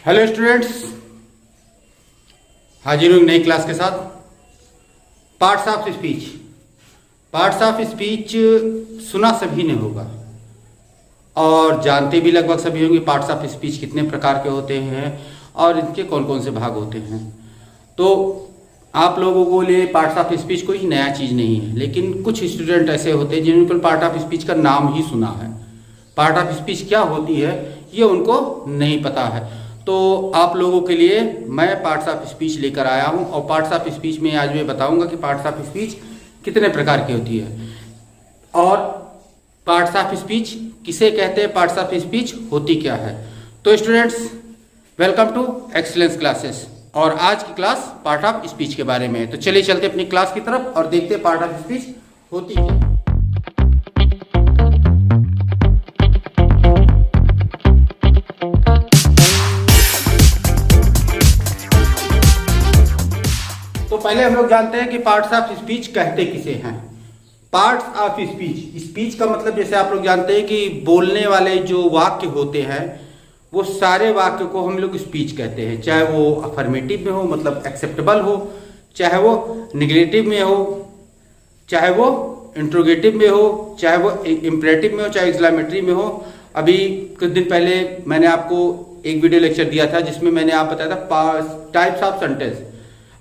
Hello students, हाजिर हूँ नई क्लास के साथ। Parts of speech. Parts of speech सुना सभी ने होगा और जानते भी लगभग सभी होंगे पार्ट्स ऑफ स्पीच कितने प्रकार के होते हैं और इनके कौन कौन से भाग होते हैं। तो आप लोगों को लिए पार्ट्स ऑफ स्पीच कोई नया चीज़ नहीं है, लेकिन कुछ स्टूडेंट ऐसे होते हैं जिन्होंने पार्ट ऑफ स्पीच का नाम ही सुना है। पार्ट ऑफ स्पीच क्या होती है ये उनको नहीं पता है। तो आप लोगों के लिए मैं पार्ट्स ऑफ स्पीच लेकर आया हूं और पार्ट्स ऑफ स्पीच में आज मैं बताऊंगा कि पार्ट्स ऑफ स्पीच कितने प्रकार की होती है और पार्ट्स ऑफ स्पीच किसे कहते हैं, पार्ट्स ऑफ स्पीच होती क्या है। तो students, welcome to excellence classes और आज की क्लास पार्ट ऑफ स्पीच के बारे में है। तो चलिए चलते अपनी क्लास की तरफ और देखते हैं पार्ट ऑफ स्पीच होती क्या है। तो पहले हम लोग जानते हैं कि पार्ट्स ऑफ स्पीच कहते किसे हैं। पार्ट्स ऑफ स्पीच, स्पीच का मतलब जैसे आप लोग जानते हैं कि बोलने वाले जो वाक्य होते हैं वो सारे वाक्य को हम लोग स्पीच कहते हैं, चाहे वो अफर्मेटिव में हो मतलब एक्सेप्टेबल हो, चाहे वो निगेटिव में हो, चाहे वो इंट्रोगेटिव में हो, चाहे वो इम्परेटिव में हो, चाहे एक्सक्लेमेटरी में हो। अभी कुछ दिन पहले मैंने आपको एक वीडियो लेक्चर दिया था जिसमें मैंने आप बताया था टाइप्स ऑफ सेंटेंस।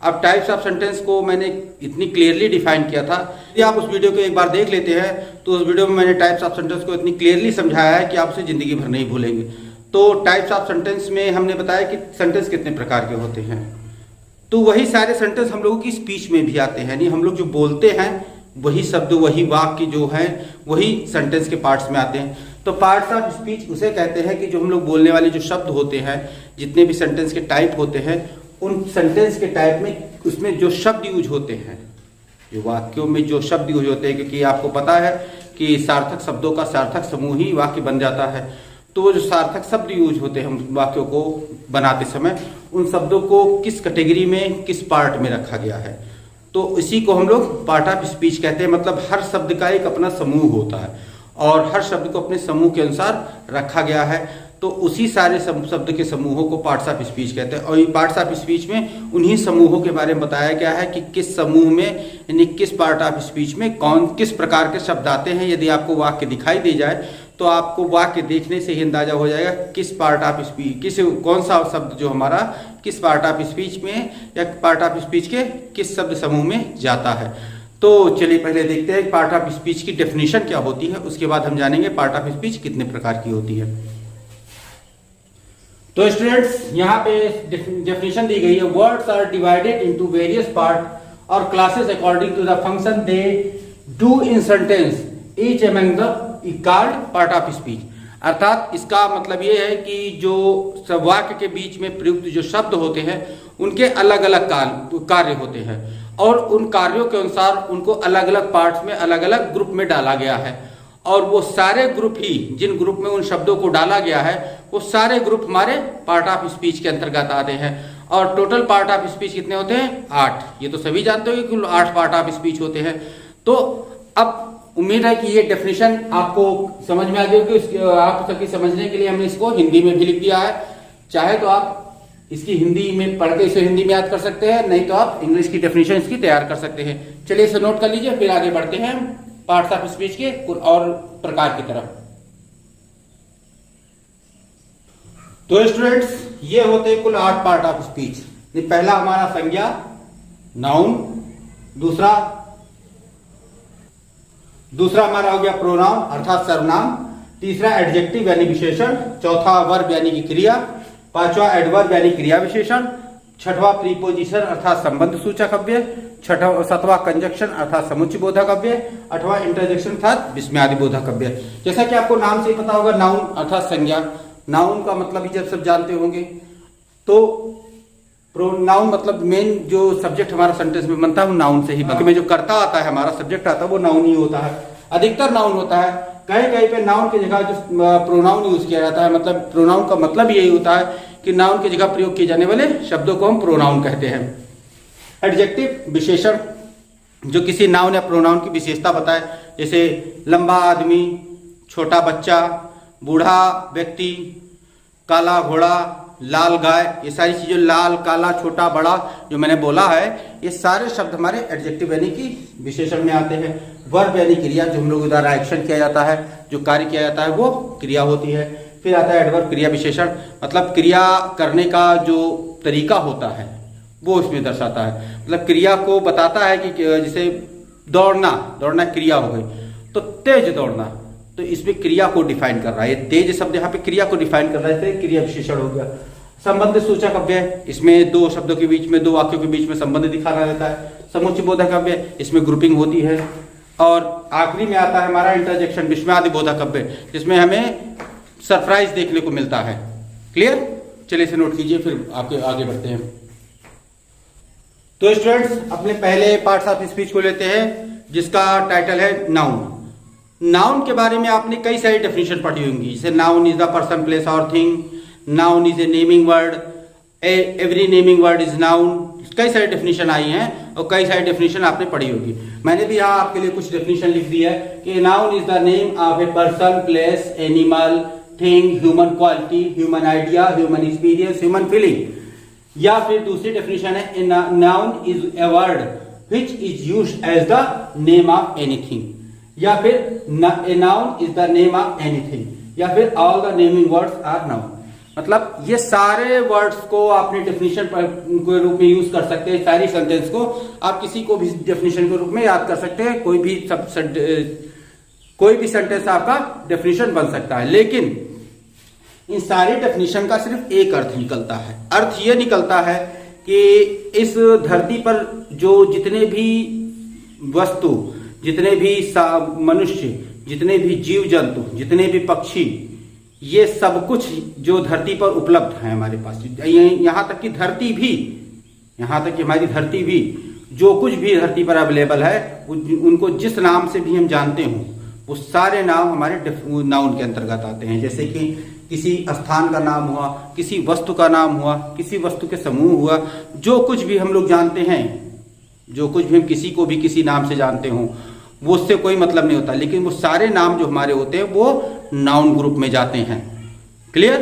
अब टाइप्स ऑफ सेंटेंस को मैंने इतनी क्लियरली डिफाइन किया था, यदि आप उस वीडियो को एक बार देख लेते हैं तो उस वीडियो में मैंने टाइप्स ऑफ सेंटेंस को इतनी क्लियरली समझाया है कि आप उसे जिंदगी भर नहीं भूलेंगे। तो टाइप्स ऑफ सेंटेंस में हमने बताया कि सेंटेंस कितने प्रकार के होते हैं। तो वही सारे सेंटेंस हम लोगों की स्पीच में भी आते हैं, यानी हम लोग जो बोलते हैं वही शब्द वही वाक्य जो है वही सेंटेंस के पार्ट्स में आते हैं। तो पार्ट्स ऑफ स्पीच उसे कहते हैं कि जो हम लोग बोलने वाले जो शब्द होते हैं, जितने भी सेंटेंस के टाइप होते हैं, उन सेंटेंस के टाइप में उसमें जो शब्द यूज होते हैं, जो वाक्यों में जो शब्द यूज होते हैं, क्योंकि आपको पता है कि सार्थक शब्दों का सार्थक समूह ही वाक्य बन जाता है। तो वो जो सार्थक शब्द यूज होते हैं वाक्यों को बनाते समय, उन शब्दों को किस कैटेगरी में किस पार्ट में रखा गया है, तो इसी को हम लोग पार्ट ऑफ स्पीच कहते हैं। मतलब हर शब्द का एक अपना समूह होता है और हर शब्द को अपने समूह के अनुसार रखा गया है। तो उसी सारे शब्द के समूहों को पार्ट्स ऑफ स्पीच कहते हैं। और ये पार्ट्स ऑफ स्पीच में उन्हीं समूहों के बारे में बताया गया है कि किस समूह में यानी किस पार्ट ऑफ स्पीच में कौन किस प्रकार के शब्द आते हैं। यदि आपको वाक्य दिखाई दे जाए तो आपको वाक्य देखने से ही अंदाजा हो जाएगा किस पार्ट ऑफ स्पीच किस कौन सा शब्द जो हमारा किस पार्ट ऑफ स्पीच में या पार्ट ऑफ स्पीच के किस शब्द समूह में जाता है। तो चलिए पहले देखते हैं पार्ट ऑफ स्पीच की डेफिनेशन क्या होती है, उसके बाद हम जानेंगे पार्ट ऑफ स्पीच कितने प्रकार की होती है। तो स्टूडेंट्स, यहाँ पे डेफिनेशन दी गई है। Words are divided into various part और classes according to the function they do in sentence each among the called part of speech. अर्थात इसका मतलब ये है कि जो वाक्य के बीच में प्रयुक्त जो शब्द होते हैं उनके अलग अलग कार्य होते हैं और उन कार्यों के अनुसार उनको अलग अलग पार्ट्स में अलग अलग ग्रुप में डाला गया है। और वो सारे ग्रुप ही जिन ग्रुप में उन शब्दों को डाला गया है वो सारे ग्रुप हमारे पार्ट ऑफ स्पीच के अंतर्गत आते हैं। और टोटल पार्ट ऑफ स्पीच कितने होते हैं? 8। ये तो सभी जानते हो कि कुल 8 पार्ट ऑफ स्पीच होते हैं। तो अब उम्मीद है कि ये डेफिनेशन आपको समझ में आ गई होगी। आप सबकी समझने के लिए हमने इसको हिंदी में भी लिख दिया है। चाहे तो आप इसकी हिंदी में पढ़ के इसे हिंदी में याद कर सकते हैं, नहीं तो आप इंग्लिश की डेफिनेशन इसकी तैयार कर सकते हैं। चलिए इसे नोट कर लीजिए, फिर आगे बढ़ते हैं पार्ट्स ऑफ स्पीच के और प्रकार की तरफ। तो स्टूडेंट्स, ये होते हैं कुल 8 पार्ट ऑफ स्पीच। पहला हमारा संज्ञा नाउन, दूसरा हमारा हो गया प्रोनाउन अर्थात सर्वनाम, तीसरा एडजेक्टिव यानी विशेषण, चौथा वर्ब यानी कि क्रिया, पांचवा एडवर्ब यानी क्रिया विशेषण, छठवां प्रीपोजिशन अर्थात संबंध सूचक अव्यय, सातवां कंजक्शन अर्थात समुच्चय बोधक अव्यय, आठवां इंटरजेक्शन अर्थात विस्मयादि बोधक अव्यय। जैसा कि आपको नाम से ही पता होगा, नाउन अर्थात संज्ञा। नाउन का मतलब भी जब सब जानते होंगे। तो प्रोनाउन मतलब मेन जो सब्जेक्ट हमारा सेंटेंस में बनता है वो नाउन से ही बनता है। में जो कर्ता आता है हमारा सब्जेक्ट आता है वो नाउन ही होता है, अधिकतर नाउन होता है। कहीं कहीं पे नाउन की जगह जो प्रोनाउन यूज किया जाता है, मतलब प्रोनाउन का मतलब यही होता है कि नाउन की जगह प्रयोग किए जाने वाले शब्दों को हम प्रोनाउन कहते हैं। एडजेक्टिव विशेषण जो किसी नाउन या प्रोनाउन की विशेषता बताए, जैसे लंबा आदमी, छोटा बच्चा, बूढ़ा व्यक्ति, काला घोड़ा, लाल गाय, ये सारी चीजें, लाल, काला, छोटा, बड़ा, जो मैंने बोला है, ये सारे शब्द हमारे एडजेक्टिव यानी कि विशेषण में आते हैं। वर्ब यानी क्रिया, जो हम लोग द्वारा एक्शन किया जाता है, जो कार्य किया जाता है वो क्रिया होती है। फिर आता है एडवर्ब, क्रिया विशेषण, मतलब क्रिया करने का जो तरीका होता है वो इसमें दर्शाता है, मतलब क्रिया को बताता है कि जैसे दौड़ना, दौड़ना क्रिया हो गई, तो तेज दौड़ना, तो इसमें क्रिया को डिफाइन कर रहा है। ये तेज शब्द यहाँ पे क्रिया को डिफाइन कर रहा है, तो क्रिया विशेषण हो गया। संबंध सूचक अव्यय, इसमें दो शब्दों के बीच में, दो वाक्यों के बीच में संबंध दिखाना रहता है। समुच्चय बोधक अव्यय, इसमें ग्रुपिंग होती है। और आखिरी में आता है हमारा इंटरजेक्शन, विस्मयादि बोधक अव्यय, जिसमें हमें सरप्राइज देखने को मिलता है। क्लियर? चलिए इसे नोट कीजिए, फिर आपके आगे बढ़ते हैं। तो स्टूडेंट्स, अपने पहले पार्ट्स ऑफ स्पीच को लेते हैं, जिसका टाइटल है नाउन। नाउन के बारे में आपने कई सारी डेफिनेशन पढ़ी होंगी, जैसे noun is the person, place और thing, noun is a naming word, every naming word is noun, कई सारी डेफिनेशन आई हैं और कई सारी डेफिनेशन आपने पढ़ी होगी। मैंने भी यहाँ आपके लिए कुछ डेफिनेशन लिख दी है कि noun is the name of a person, place, animal, thing, human quality, human idea, human experience, human feeling. या फिर दूसरी डेफिनेशन है noun is a word which is used as the name of anything, या फिर a noun is the name of anything, या फिर all the naming words are noun. मतलब ये सारे वर्ड्स को आपने डेफिनेशन के रूप में यूज कर सकते हैं, सारी सेंटेंस को आप किसी को भी डेफिनेशन के रूप में याद कर सकते हैं, कोई भी सेंटेंस आपका डेफिनेशन बन सकता है। लेकिन इन सारी डेफिनेशन का सिर्फ एक अर्थ निकलता है, अर्थ ये निकलता है कि इस धरती पर जो जितने भी वस्तु, जितने भी मनुष्य, जितने भी जीव जंतु, जितने भी पक्षी, ये सब कुछ जो धरती पर उपलब्ध है हमारे पास, यहाँ तक कि धरती भी, यहाँ तक कि हमारी धरती भी, जो कुछ भी धरती पर अवेलेबल है, उनको जिस नाम से भी हम जानते हों, वो सारे नाम हमारे नाउन के अंतर्गत आते हैं। जैसे कि किसी स्थान का नाम हुआ, किसी वस्तु का नाम हुआ, किसी वस्तु के समूह हुआ, जो कुछ भी हम लोग जानते हैं, जो कुछ भी हम किसी को भी किसी नाम से जानते हों, वो उससे कोई मतलब नहीं होता, लेकिन वो सारे नाम जो हमारे होते हैं वो नाउन ग्रुप में जाते हैं। क्लियर?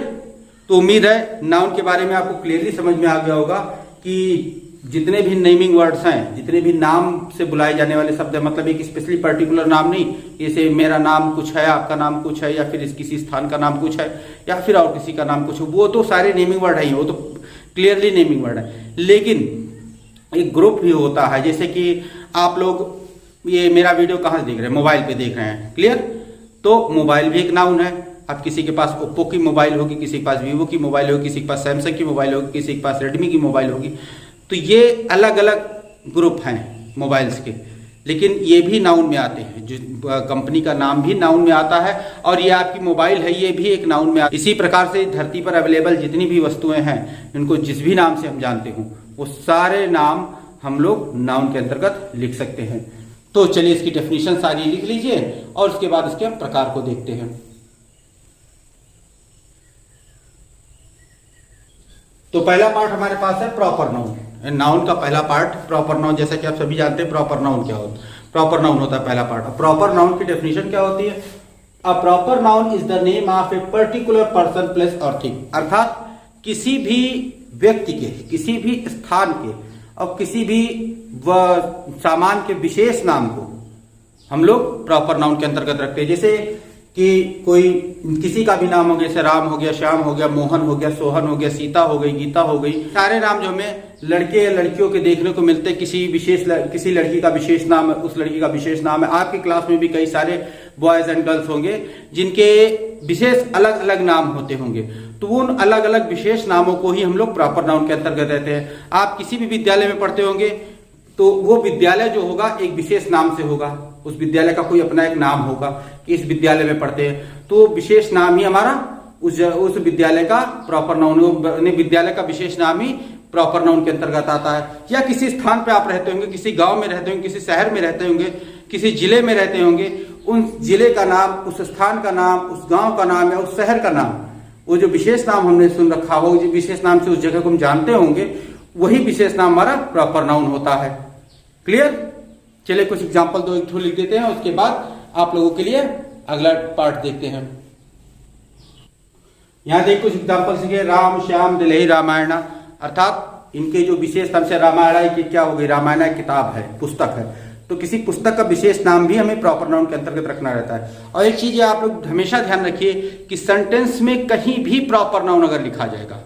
तो उम्मीद है नाउन के बारे में आपको क्लियरली समझ में आ गया होगा कि जितने भी नेमिंग वर्ड्स हैं, जितने भी नाम से बुलाए जाने वाले शब्द हैं, मतलब एक स्पेशली पर्टिकुलर नाम नहीं, जैसे मेरा नाम कुछ है, आपका नाम कुछ है, या फिर किसी स्थान का नाम कुछ है, या फिर और किसी का नाम कुछ है, वो तो सारे नेमिंग वर्ड है, वो तो क्लियरली नेमिंग वर्ड है। लेकिन एक ग्रुप भी होता है, जैसे कि आप लोग ये मेरा वीडियो कहाँ से देख रहे हैं, मोबाइल पे देख रहे हैं। क्लियर? तो मोबाइल भी एक नाउन है। अब किसी के पास ओप्पो की मोबाइल होगी, किसी के पास वीवो की मोबाइल होगी, किसी के पास सैमसंग की मोबाइल होगी, किसी के पास रेडमी की मोबाइल होगी। तो ये अलग अलग ग्रुप हैं मोबाइल्स के, लेकिन ये भी नाउन में आते हैं। जो कंपनी का नाम भी नाउन में आता है, और ये आपकी मोबाइल है, ये भी एक नाउन में आता है। इसी प्रकार से धरती पर अवेलेबल जितनी भी वस्तुएं हैं, इनको जिस भी नाम से हम जानते हों, वो सारे नाम हम लोग नाउन के अंतर्गत लिख सकते हैं। तो चलिए इसकी डेफिनेशन सारी लिख लीजिए और उसके बाद इसके प्रकार को देखते हैं। तो पहला पार्ट हमारे पास है प्रॉपर नाउन। नाउन का पहला पार्ट प्रॉपर नाउन, जैसा कि आप सभी जानते हैं प्रॉपर नाउन क्या होता है। प्रॉपर नाउन होता है पहला पार्ट। प्रॉपर नाउन की डेफिनेशन क्या होती है? A proper noun is the name of a particular person, place और थिंग। अर्थात किसी भी व्यक्ति के, किसी भी स्थान के और किसी भी सामान के विशेष नाम को हम लोग प्रॉपर नाउन के अंतर्गत रखते हैं। जैसे कि कोई किसी का भी नाम हो गया, जैसे राम हो गया, श्याम हो गया, मोहन हो गया, सोहन हो गया, सीता हो गई, गीता हो गई, सारे नाम जो हमें लड़के या लड़कियों के देखने को मिलते हैं। किसी लड़की का विशेष नाम है, उस लड़की का विशेष नाम है। आपकी क्लास में भी कई सारे बॉयज एंड गर्ल्स होंगे जिनके विशेष अलग अलग नाम होते होंगे, तो उन अलग अलग विशेष नामों को ही हम लोग प्रॉपर नाउन के अंतर्गत रहते हैं। आप किसी भी विद्यालय में पढ़ते होंगे तो वो विद्यालय जो होगा एक विशेष नाम से होगा, उस विद्यालय का कोई अपना एक नाम होगा कि इस विद्यालय में पढ़ते हैं, तो विशेष नाम ही हमारा उस विद्यालय का प्रॉपर नाउन, विद्यालय का विशेष नाम ही प्रॉपर नाउन के अंतर्गत आता है। या किसी स्थान पे आप रहते होंगे, किसी गांव में रहते होंगे, किसी शहर में रहते होंगे, किसी जिले में रहते होंगे, उन जिले का नाम, उस स्थान का नाम, उस गांव का नाम या उस शहर का नाम, वो जो विशेष नाम हमने सुन रखा हो, जो विशेष नाम से उस जगह को हम जानते होंगे, वही विशेष नाम हमारा प्रॉपर नाउन होता है। क्लियर? चलिए कुछ एग्जांपल दो एक लिख देते हैं, उसके बाद आप लोगों के लिए अगला पार्ट देखते हैं। यहाँ देखिए कुछ एग्जाम्पल सीखे, राम श्याम दिलहि रामायण, अर्थात इनके जो विशेष नाम से रामायण की क्या हो गई, रामायण एक किताब है, पुस्तक है, तो किसी पुस्तक का विशेष नाम भी हमें प्रॉपर नाउन के अंतर्गत रखना रहता है। और एक चीज आप लोग हमेशा ध्यान रखिए कि सेंटेंस में कहीं भी प्रॉपर नाउन अगर लिखा जाएगा,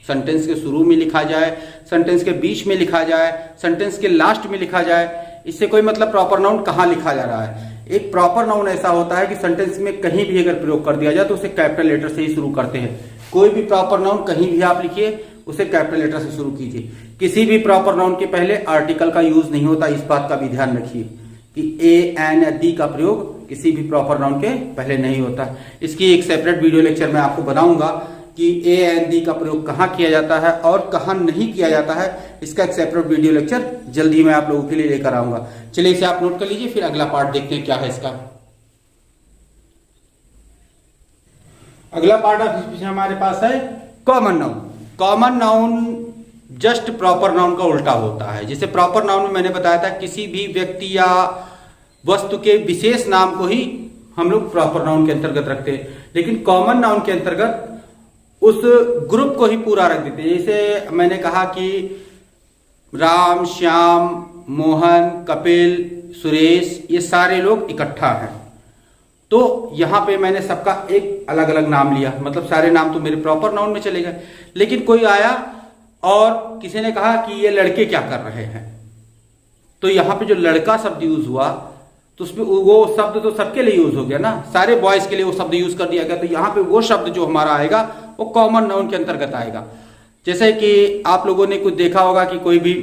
सेंटेंस के शुरू में लिखा जाए, सेंटेंस के बीच में लिखा जाए, सेंटेंस के लास्ट में लिखा जाए, इससे कोई मतलब प्रॉपर नाउन कहाँ लिखा जा रहा है। एक प्रॉपर नाउन ऐसा होता है कि सेंटेंस में कहीं भी अगर प्रयोग कर दिया जाए तो उसे कैपिटल लेटर से ही शुरू करते हैं। कोई भी प्रॉपर नाउन कहीं भी आप लिखिए उसे कैपिटल लेटर से शुरू कीजिए। किसी भी प्रॉपर नाउन के पहले आर्टिकल का यूज नहीं होता, इस बात का भी ध्यान रखिए कि ए, एन या दी का प्रयोग किसी भी प्रॉपर नाउन के पहले नहीं होता। इसकी एक सेपरेट वीडियो लेक्चर में आपको बताऊंगा कि ए एन दी का प्रयोग कहाँ किया जाता है और कहाँ नहीं किया जाता है। इसका एक सेपरेट वीडियो लेक्चर जल्द ही मैं आप लोगों के लिए लेकर आऊंगा। चलिए इसे आप नोट कर लीजिए, फिर अगला पार्ट देखते हैं क्या है इसका। अगला पार्ट ऑफ स्पीच हमारे पास है common noun. Common noun just proper noun का उल्टा होता है। जैसे प्रॉपर नाउन में मैंने बताया था किसी भी व्यक्ति या वस्तु के विशेष नाम को ही हम लोग प्रॉपर नाउन के अंतर्गत रखते हैं, लेकिन कॉमन नाउन के अंतर्गत उस ग्रुप को ही पूरा रख देते हैं। जैसे मैंने कहा कि राम श्याम मोहन कपिल सुरेश ये सारे लोग इकट्ठा हैं, तो यहां पे मैंने सबका एक अलग अलग नाम लिया, मतलब सारे नाम तो मेरे प्रॉपर नाउन में चले गए। लेकिन कोई आया और किसी ने कहा कि ये लड़के क्या कर रहे हैं, तो यहां पे जो लड़का शब्द यूज हुआ तो उसमें वो शब्द तो सबके लिए यूज हो गया ना, सारे बॉयज के लिए वो शब्द यूज कर दिया गया, तो यहां पे वो शब्द जो हमारा आएगा वो कॉमन नाउन के अंतर्गत आएगा। जैसे कि आप लोगों ने कुछ देखा होगा कि कोई भी,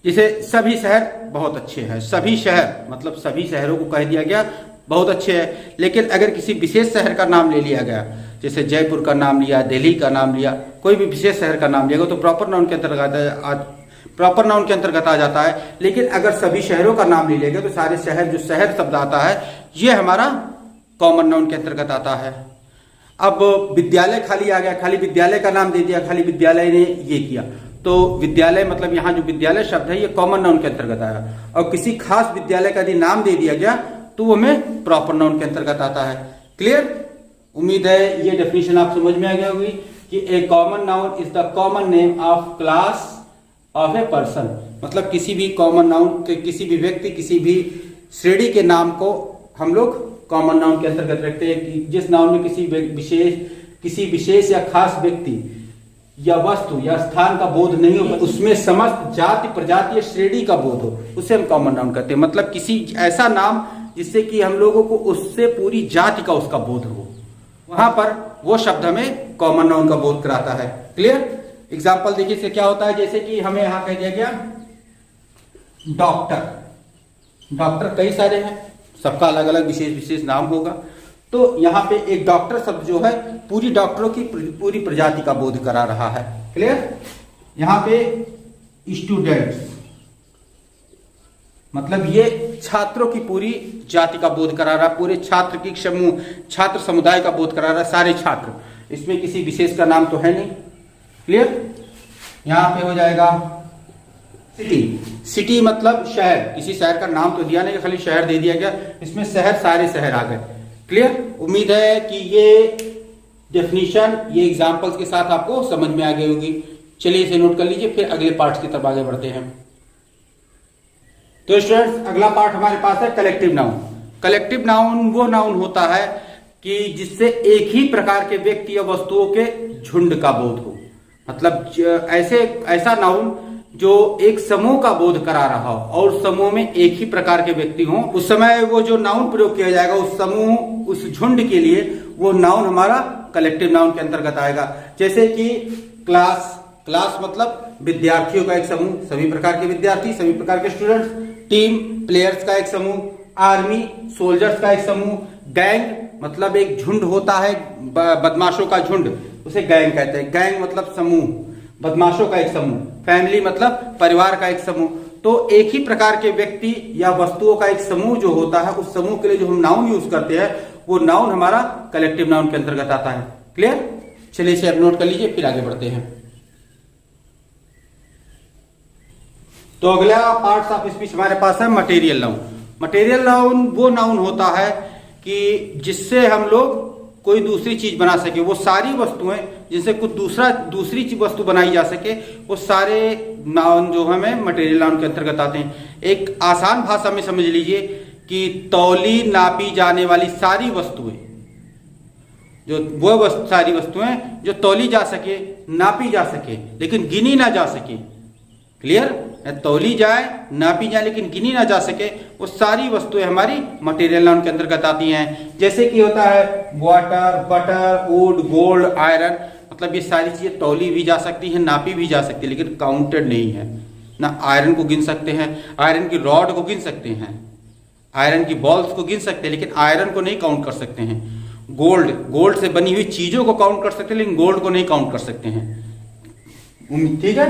जैसे सभी शहर बहुत अच्छे हैं, सभी शहर मतलब सभी शहरों को कह दिया गया बहुत अच्छे हैं, लेकिन अगर किसी विशेष शहर का नाम ले लिया गया, जैसे जयपुर का नाम लिया, दिल्ली का नाम लिया, कोई भी विशेष शहर का नाम लिया तो प्रॉपर नाउन के अंतर्गत आ जाता है। लेकिन अगर सभी शहरों का नाम ले लिया गया तो सारे शहर, जो शहर शब्द आता है ये हमारा कॉमन नाउन के अंतर्गत आता है। अब विद्यालय खाली आ गया, खाली विद्यालय का नाम दे दिया, खाली विद्यालय ने ये किया, तो विद्यालय मतलब यहाँ जो विद्यालय शब्द है ये कॉमन नाउन के अंतर्गत आया। और किसी खास विद्यालय का यदि नाम दे दिया गया तो वो हमें प्रॉपर नाउन के अंतर्गत आता है। क्लियर? उम्मीद है ये डेफिनेशन आप समझ में आ गई होगी कि a common noun is the common name of class of a person, मतलब किसी भी कॉमन नाउन के, किसी भी व्यक्ति, किसी भी श्रेणी के नाम को हम लोग कॉमन नाउन के अंतर्गत रखते हैं कि जिस नाउन में किसी विशेष या खास व्यक्ति या वस्तु या स्थान का बोध नहीं हो, उसमें समस्त जाति प्रजाति या श्रेणी का बोध हो, उसे हम कॉमन नाउन कहते हैं। मतलब किसी ऐसा नाम जिससे कि हम लोगों को उससे पूरी जाति का उसका बोध हो, वहां पर वो शब्द हमें कॉमन नाउन का बोध कराता है। क्लियर? एग्जाम्पल देखिए इससे क्या होता है, जैसे कि हमें यहां कह दिया गया डॉक्टर। डॉक्टर कई सारे हैं, सबका अलग अलग विशेष नाम होगा, तो यहाँ पे एक डॉक्टर शब्द जो है पूरी डॉक्टरों की पूरी प्रजाति का बोध करा रहा है। क्लियर? यहाँ पे स्टूडेंट्स मतलब ये छात्रों की पूरी जाति का बोध करा रहा है, पूरे छात्र की समूह, छात्र समुदाय का बोध करा रहा है, सारे छात्र, इसमें किसी विशेष का नाम तो है नहीं। क्लियर? यहां पे हो जाएगा सिटी। सिटी मतलब शहर, किसी शहर का नाम तो दिया नहीं, खाली शहर दे दिया गया, इसमें शहर, सारे शहर आ गए। क्लियर? उम्मीद है कि ये डेफिनेशन, ये एग्जांपल्स के साथ आपको समझ में आ गई होगी। चलिए इसे नोट कर लीजिए, फिर अगले पार्ट की तरफ आगे बढ़ते हैं। तो स्टूडेंट्स अगला पार्ट हमारे पास है कलेक्टिव नाउन। कलेक्टिव नाउन वो नाउन होता है कि जिससे एक ही प्रकार के व्यक्ति या वस्तुओं के झुंड का बोध हो, मतलब ऐसा नाउन जो एक समूह का बोध करा रहा हो और समूह में एक ही प्रकार के व्यक्ति हों, उस समय वो जो नाउन प्रयोग किया जाएगा उस समूह, उस झुंड के लिए, वो नाउन हमारा कलेक्टिव नाउन के अंतर्गत आएगा। जैसे कि क्लास, क्लास मतलब विद्यार्थियों का एक समूह, सभी प्रकार के विद्यार्थी, सभी प्रकार के स्टूडेंट्स। टीम, प्लेयर्स का एक समूह। आर्मी, सोल्जर्स का एक समूह। गैंग मतलब एक झुंड होता है, बदमाशों का झुंड, उसे गैंग कहते हैं। गैंग मतलब समूह, बदमाशों का एक समूह। फैमिली मतलब परिवार का एक समूह। तो एक ही प्रकार के व्यक्ति या वस्तुओं का एक समूह जो होता है, उस समूह के लिए जो हम नाउन यूज करते हैं वो नाउन हमारा कलेक्टिव नाउन के अंतर्गत आता है। क्लियर? चलिए इसे आप नोट कर लीजिए, फिर आगे बढ़ते हैं। तो अगला पार्ट्स ऑफ स्पीच हमारे पास है मटेरियल नाउन। मटेरियल नाउन वो नाउन होता है कि जिससे हम लोग कोई दूसरी चीज बना सके, वो सारी वस्तुएं जिनसे कुछ दूसरी वस्तु बनाई जा सके, वो सारे नाउन जो हमें मटेरियल नाउन के अंतर्गत आते हैं। एक आसान भाषा में समझ लीजिए कि तौली नापी जाने वाली सारी वस्तुएं, सारी वस्तुएं जो तौली जा सके, नापी जा सके, लेकिन गिनी ना जा सके। क्लियर? तौली जाए, नापी जाए, लेकिन गिनी ना जा सके, वो सारी वस्तुएं हमारी मटेरियल नाउन के अंतर्गत आती हैं। जैसे कि होता है water, butter, would, gold, iron, मतलब ये सारी चीजें तौली भी जा सकती हैं, नापी भी जा सकती है, लेकिन काउंटेड नहीं है ना। आयरन को गिन सकते हैं, आयरन की रॉड को गिन सकते हैं, आयरन की बॉल्स को गिन सकते हैं, लेकिन आयरन को नहीं काउंट कर सकते हैं। गोल्ड से बनी हुई चीजों को काउंट कर सकते हैं, लेकिन गोल्ड को नहीं काउंट कर सकते हैं। ठीक है?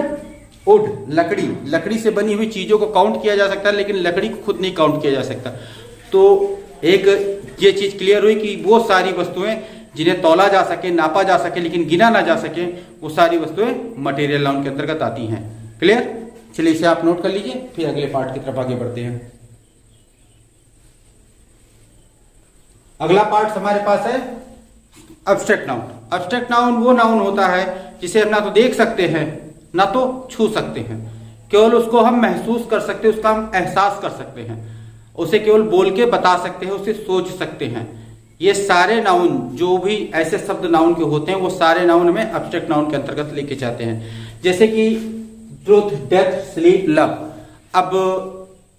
वुड, लकड़ी से बनी हुई चीजों को काउंट किया जा सकता है, लेकिन लकड़ी को खुद नहीं काउंट किया जा सकता। तो एक ये चीज क्लियर हुई कि वो सारी वस्तुएं जिन्हें तौला जा सके, नापा जा सके, लेकिन गिना ना जा सके, वो सारी वस्तुएं मटेरियल नाउन के अंतर्गत आती हैं। क्लियर? चलिए इसे आप नोट कर लीजिए, फिर अगले पार्ट की तरफ आगे बढ़ते हैं। अगला पार्ट हमारे पास है एब्स्ट्रैक्ट नाउन। एब्स्ट्रैक्ट नाउन वो नाउन होता है जिसे हम ना तो देख सकते हैं, ना तो छू सकते हैं, केवल उसको हम महसूस कर सकते हैं, उसका हम एहसास कर सकते हैं, उसे केवल बोल के बता सकते हैं, उसे सोच सकते हैं। ये सारे नाउन, जो भी ऐसे शब्द नाउन के होते हैं, वो सारे नाउन हमें एब्स्ट्रैक्ट नाउन के अंतर्गत लेके जाते हैं। जैसे कि ट्रूथ, डेथ, स्लीप, लव। अब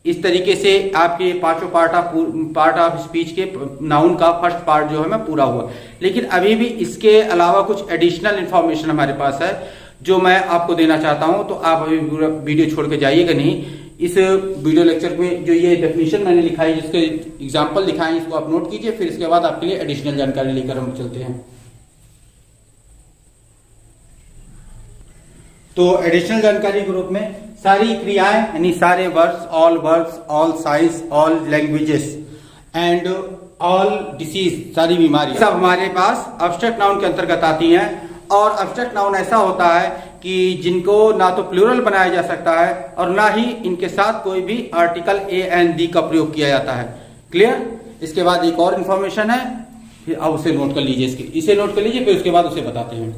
इस तरीके से आपके पांचों पार्ट ऑफ स्पीच के नाउन का फर्स्ट पार्ट जो है मैं पूरा हुआ, लेकिन अभी भी इसके अलावा कुछ एडिशनल इंफॉर्मेशन हमारे पास है जो मैं आपको देना चाहता हूं। तो आप अभी वीडियो छोड़ के जाइएगा नहीं। इस वीडियो लेक्चर में जो ये डेफिनेशन मैंने लिखा है, जिसके एग्जांपल दिखाए, इसको आप नोट कीजिए, फिर इसके बाद आपके लिए एडिशनल जानकारी लेकर हम चलते हैं। तो एडिशनल जानकारी के रूप में सारी क्रियाएं, यानी सारे words, all science, all languages and all disease, सारी बीमारी सब हमारे पास एब्स्ट्रैक्ट नाउन के अंतर्गत आती हैं। और एब्स्ट्रैक्ट नाउन ऐसा होता है कि जिनको ना तो प्लूरल बनाया जा सकता है और ना ही इनके साथ कोई भी आर्टिकल ए एंड दी का प्रयोग किया जाता है। क्लियर? इसके बाद एक और इंफॉर्मेशन है, फिर अब उसे नोट कर लीजिए, इसे नोट कर लीजिए, फिर उसके बाद उसे बताते हैं।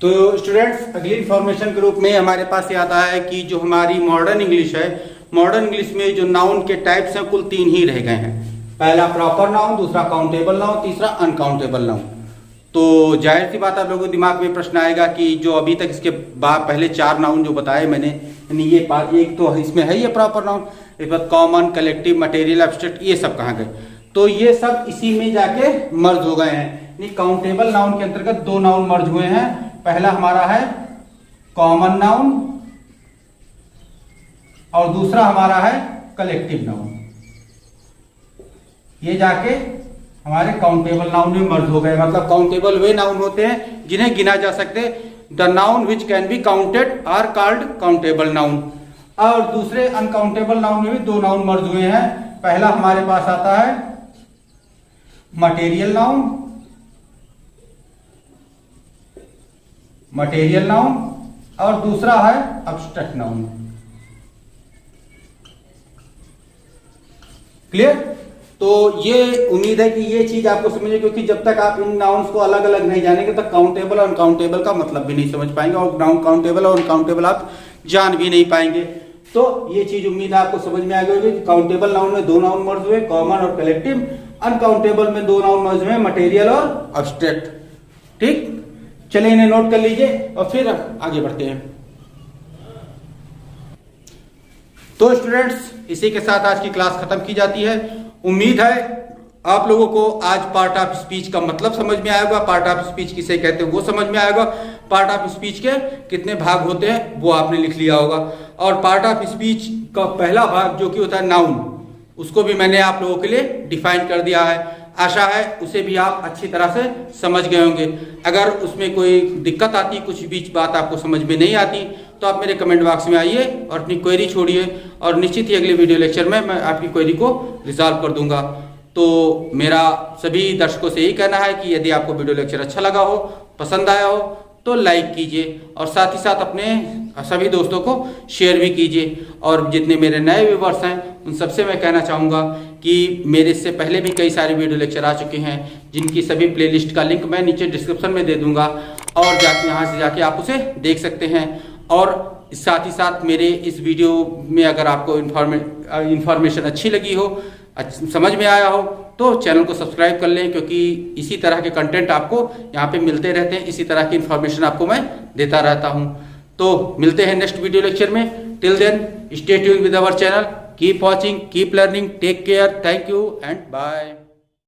तो स्टूडेंट्स, अगली इंफॉर्मेशन के रूप में हमारे पास ये आता है कि जो हमारी मॉडर्न इंग्लिश है, मॉडर्न इंग्लिश में जो नाउन के टाइप्स हैं कुल 3 ही रह गए हैं। पहला प्रॉपर नाउन, दूसरा काउंटेबल नाउन, तीसरा अनकाउंटेबल नाउन। तो जाहिर सी बात आप लोगों के दिमाग में प्रश्न आएगा कि जो अभी तक इसके बाद पहले 4 नाउन जो बताए मैंने, यानी ये एक तो इसमें है ये प्रॉपर नाउन, इस बाद कॉमन, कलेक्टिव, मटेरियल, एब्स्ट्रैक्ट, ये सब कहाँ गए? तो ये सब इसी में जाके मर्ज हो गए हैं। यानी काउंटेबल नाउन के अंतर्गत 2 नाउन मर्ज हुए हैं। पहला हमारा है कॉमन नाउन और दूसरा हमारा है कलेक्टिव नाउन। ये जाके हमारे काउंटेबल नाउन में मर्ज हो गए। मतलब काउंटेबल वे नाउन होते हैं जिन्हें गिना जा सकते। The noun which can be counted are called countable noun. और दूसरे अनकाउंटेबल नाउन में भी 2 नाउन मर्ज हुए हैं। पहला हमारे पास आता है मटेरियल नाउन, और दूसरा है एब्स्ट्रैक्ट नाउन। क्लियर? तो ये उम्मीद है कि ये चीज आपको समझे, क्योंकि जब तक आप इन नाउन्स को अलग अलग नहीं जानेंगे तब काउंटेबल और अनकाउंटेबल का मतलब भी नहीं समझ पाएंगे, और काउंटेबल और अनकाउंटेबल आप जान भी नहीं पाएंगे। तो ये चीज उम्मीद है आपको समझ में आ गई होगी। काउंटेबल नाउन में 2 नाउन मर्ज हुए, कॉमन और कलेक्टिव। अनकाउंटेबल में 2 नाउन मर्ज हुए, मटेरियल और एब्स्ट्रैक्ट। ठीक, चलिए इन्हें नोट कर लीजिए और फिर आगे बढ़ते हैं। तो स्टूडेंट्स, इसी के साथ आज की क्लास खत्म की जाती है। उम्मीद है आप लोगों को आज पार्ट ऑफ स्पीच का मतलब समझ में आएगा, पार्ट ऑफ स्पीच किसे कहते हैं वो समझ में आएगा, पार्ट ऑफ स्पीच के कितने भाग होते हैं वो आपने लिख लिया होगा, और पार्ट ऑफ स्पीच का पहला भाग जो कि होता है नाउन, उसको भी मैंने आप लोगों के लिए डिफाइन कर दिया है। आशा है उसे भी आप अच्छी तरह से समझ गए होंगे। अगर उसमें कोई दिक्कत आती, कुछ बीच बात आपको समझ में नहीं आती, तो आप मेरे कमेंट बॉक्स में आइए और अपनी क्वेरी छोड़िए, और निश्चित ही अगले वीडियो लेक्चर में मैं आपकी क्वेरी को रिजॉल्व कर दूंगा। तो मेरा सभी दर्शकों से यही कहना है कि यदि आपको वीडियो लेक्चर अच्छा लगा हो, पसंद आया हो, तो लाइक कीजिए और साथ ही साथ अपने सभी दोस्तों को शेयर भी कीजिए। और जितने मेरे नए व्यूवर्स हैं उन सबसे मैं कहना चाहूँगा कि मेरे इससे पहले भी कई सारे वीडियो लेक्चर आ चुके हैं, जिनकी सभी प्लेलिस्ट का लिंक मैं नीचे डिस्क्रिप्शन में दे दूँगा और जाके यहाँ से जाके आप उसे देख सकते हैं। और साथ ही साथ मेरे इस वीडियो में अगर आपको इन्फॉर्मेशन अच्छी लगी हो, समझ में आया हो, तो चैनल को सब्सक्राइब कर लें, क्योंकि इसी तरह के कंटेंट आपको यहाँ पे मिलते रहते हैं, इसी तरह की इन्फॉर्मेशन आपको मैं देता रहता हूँ। तो मिलते हैं नेक्स्ट वीडियो लेक्चर में। Till then stay tuned with our channel, keep watching, keep learning, take care, thank you and bye.